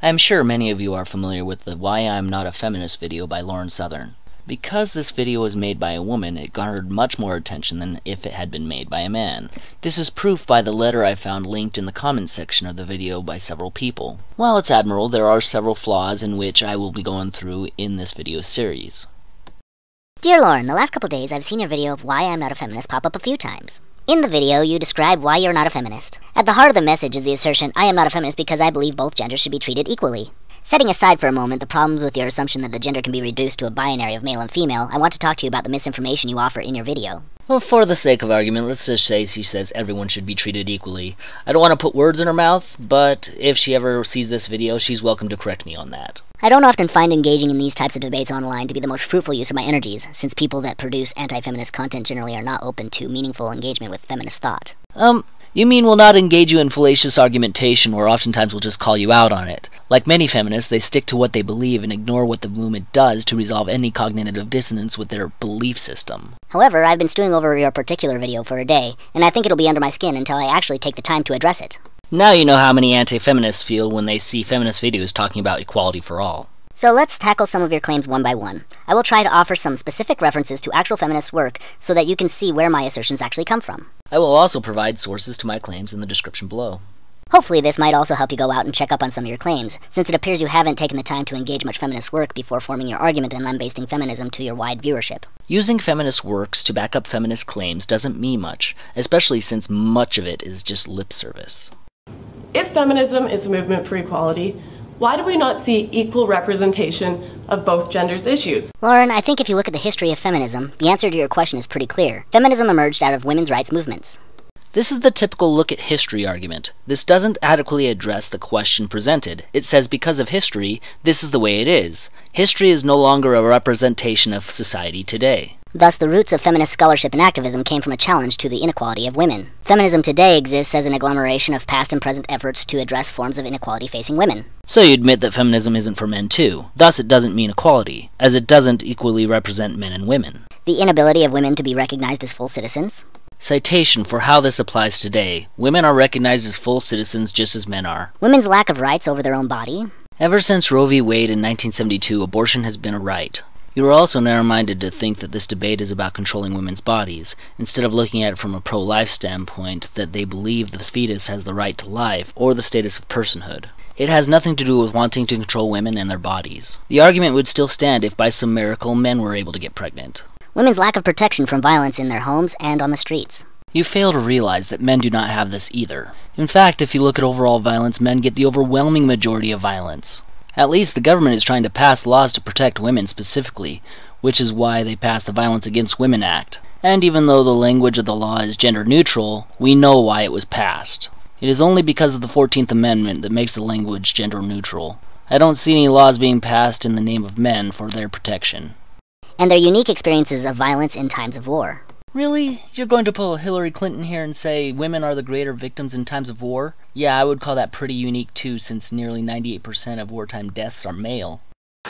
I am sure many of you are familiar with the Why I'm Not a Feminist video by Lauren Southern. Because this video was made by a woman, it garnered much more attention than if it had been made by a man. This is proof by the letter I found linked in the comments section of the video by several people. While it's admirable, there are several flaws in which I will be going through in this video series. Dear Lauren, the last couple days I've seen your video of Why I'm Not a Feminist pop up a few times. In the video, you describe why you're not a feminist. At the heart of the message is the assertion, I am not a feminist because I believe both genders should be treated equally. Setting aside for a moment the problems with your assumption that the gender can be reduced to a binary of male and female, I want to talk to you about the misinformation you offer in your video. Well, for the sake of argument, let's just say she says everyone should be treated equally. I don't want to put words in her mouth, but if she ever sees this video, she's welcome to correct me on that. I don't often find engaging in these types of debates online to be the most fruitful use of my energies, since people that produce anti-feminist content generally are not open to meaningful engagement with feminist thought. You mean we'll not engage you in fallacious argumentation, or oftentimes we'll just call you out on it. Like many feminists, they stick to what they believe and ignore what the movement does to resolve any cognitive dissonance with their belief system. However, I've been stewing over your particular video for a day, and I think it'll be under my skin until I actually take the time to address it. Now you know how many anti-feminists feel when they see feminist videos talking about equality for all. So let's tackle some of your claims one by one. I will try to offer some specific references to actual feminist work so that you can see where my assertions actually come from. I will also provide sources to my claims in the description below. Hopefully this might also help you go out and check up on some of your claims, since it appears you haven't taken the time to engage much feminist work before forming your argument and lambasting feminism to your wide viewership. Using feminist works to back up feminist claims doesn't mean much, especially since much of it is just lip service. If feminism is a movement for equality, why do we not see equal representation of both genders' issues? Lauren, I think if you look at the history of feminism, the answer to your question is pretty clear. Feminism emerged out of women's rights movements. This is the typical look at history argument. This doesn't adequately address the question presented. It says because of history, this is the way it is. History is no longer a representation of society today. Thus, the roots of feminist scholarship and activism came from a challenge to the inequality of women. Feminism today exists as an agglomeration of past and present efforts to address forms of inequality facing women. So you admit that feminism isn't for men too. Thus it doesn't mean equality, as it doesn't equally represent men and women. The inability of women to be recognized as full citizens. Citation for how this applies today. Women are recognized as full citizens just as men are. Women's lack of rights over their own body. Ever since Roe v. Wade in 1972, abortion has been a right. You are also narrow-minded to think that this debate is about controlling women's bodies, instead of looking at it from a pro-life standpoint that they believe the fetus has the right to life or the status of personhood. It has nothing to do with wanting to control women and their bodies. The argument would still stand if by some miracle men were able to get pregnant. Women's lack of protection from violence in their homes and on the streets. You fail to realize that men do not have this either. In fact, if you look at overall violence, men get the overwhelming majority of violence. At least the government is trying to pass laws to protect women specifically, which is why they passed the Violence Against Women Act. And even though the language of the law is gender neutral, we know why it was passed. It is only because of the 14th Amendment that makes the language gender neutral. I don't see any laws being passed in the name of men for their protection. And their unique experiences of violence in times of war. Really? You're going to pull Hillary Clinton here and say women are the greater victims in times of war? Yeah, I would call that pretty unique too, since nearly 98% of wartime deaths are male.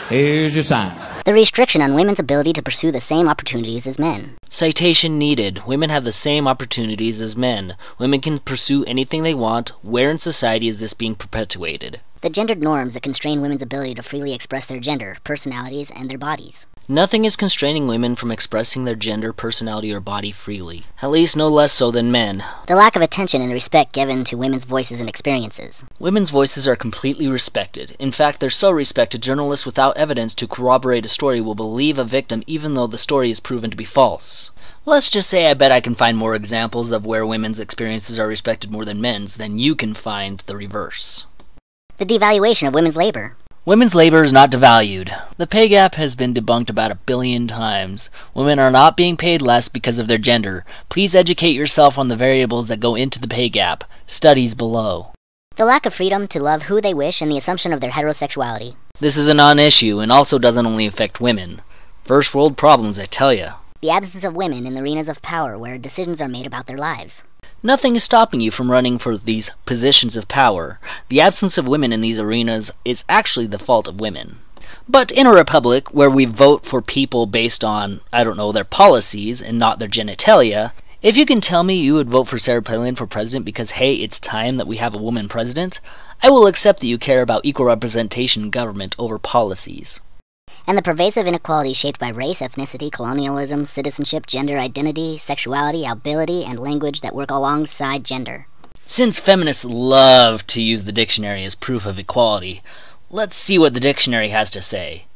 Here's your sign. The restriction on women's ability to pursue the same opportunities as men. Citation needed. Women have the same opportunities as men. Women can pursue anything they want. Where in society is this being perpetuated? The gendered norms that constrain women's ability to freely express their gender, personalities, and their bodies. Nothing is constraining women from expressing their gender, personality, or body freely. At least no less so than men. The lack of attention and respect given to women's voices and experiences. Women's voices are completely respected. In fact, they're so respected, journalists without evidence to corroborate a story will believe a victim even though the story is proven to be false. Let's just say I bet I can find more examples of where women's experiences are respected more than men's than you can find the reverse. The devaluation of women's labor. Women's labor is not devalued. The pay gap has been debunked about 1 billion times. Women are not being paid less because of their gender. Please educate yourself on the variables that go into the pay gap. Studies below. The lack of freedom to love who they wish and the assumption of their heterosexuality. This is a non-issue and also doesn't only affect women. First world problems, I tell ya. The absence of women in the arenas of power where decisions are made about their lives. Nothing is stopping you from running for these positions of power. The absence of women in these arenas is actually the fault of women. But in a republic where we vote for people based on, I don't know, their policies and not their genitalia, if you can tell me you would vote for Sarah Palin for president because, hey, it's time that we have a woman president, I will accept that you care about equal representation in government over policies. And the pervasive inequality shaped by race, ethnicity, colonialism, citizenship, gender identity, sexuality, ability, and language that work alongside gender. Since feminists love to use the dictionary as proof of equality, let's see what the dictionary has to say.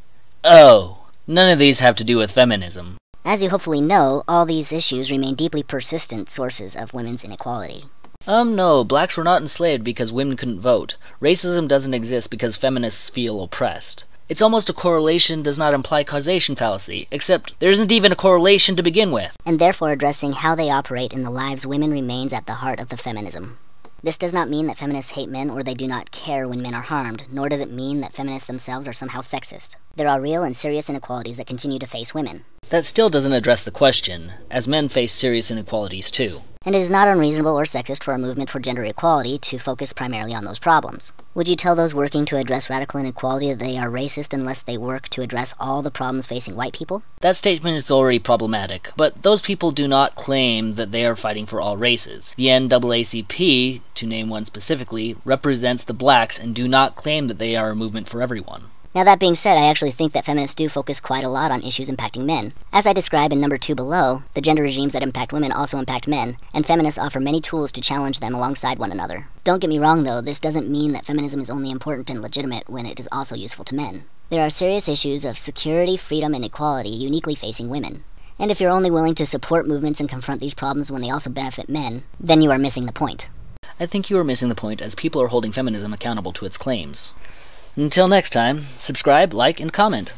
Oh, none of these have to do with feminism. As you hopefully know, all these issues remain deeply persistent sources of women's inequality. No, blacks were not enslaved because women couldn't vote. Racism doesn't exist because feminists feel oppressed. It's almost a correlation does not imply causation fallacy, except there isn't even a correlation to begin with. And therefore addressing how they operate in the lives women remains at the heart of the feminism. This does not mean that feminists hate men or they do not care when men are harmed, nor does it mean that feminists themselves are somehow sexist. There are real and serious inequalities that continue to face women. That still doesn't address the question, as men face serious inequalities too. And it is not unreasonable or sexist for a movement for gender equality to focus primarily on those problems. Would you tell those working to address radical inequality that they are racist unless they work to address all the problems facing white people? That statement is already problematic, but those people do not claim that they are fighting for all races. The NAACP, to name one specifically, represents the blacks and do not claim that they are a movement for everyone. Now that being said, I actually think that feminists do focus quite a lot on issues impacting men. As I describe in number 2 below, the gender regimes that impact women also impact men, and feminists offer many tools to challenge them alongside one another. Don't get me wrong though, this doesn't mean that feminism is only important and legitimate when it is also useful to men. There are serious issues of security, freedom, and equality uniquely facing women. And if you're only willing to support movements and confront these problems when they also benefit men, then you are missing the point. I think you are missing the point as people are holding feminism accountable to its claims. Until next time, subscribe, like, and comment.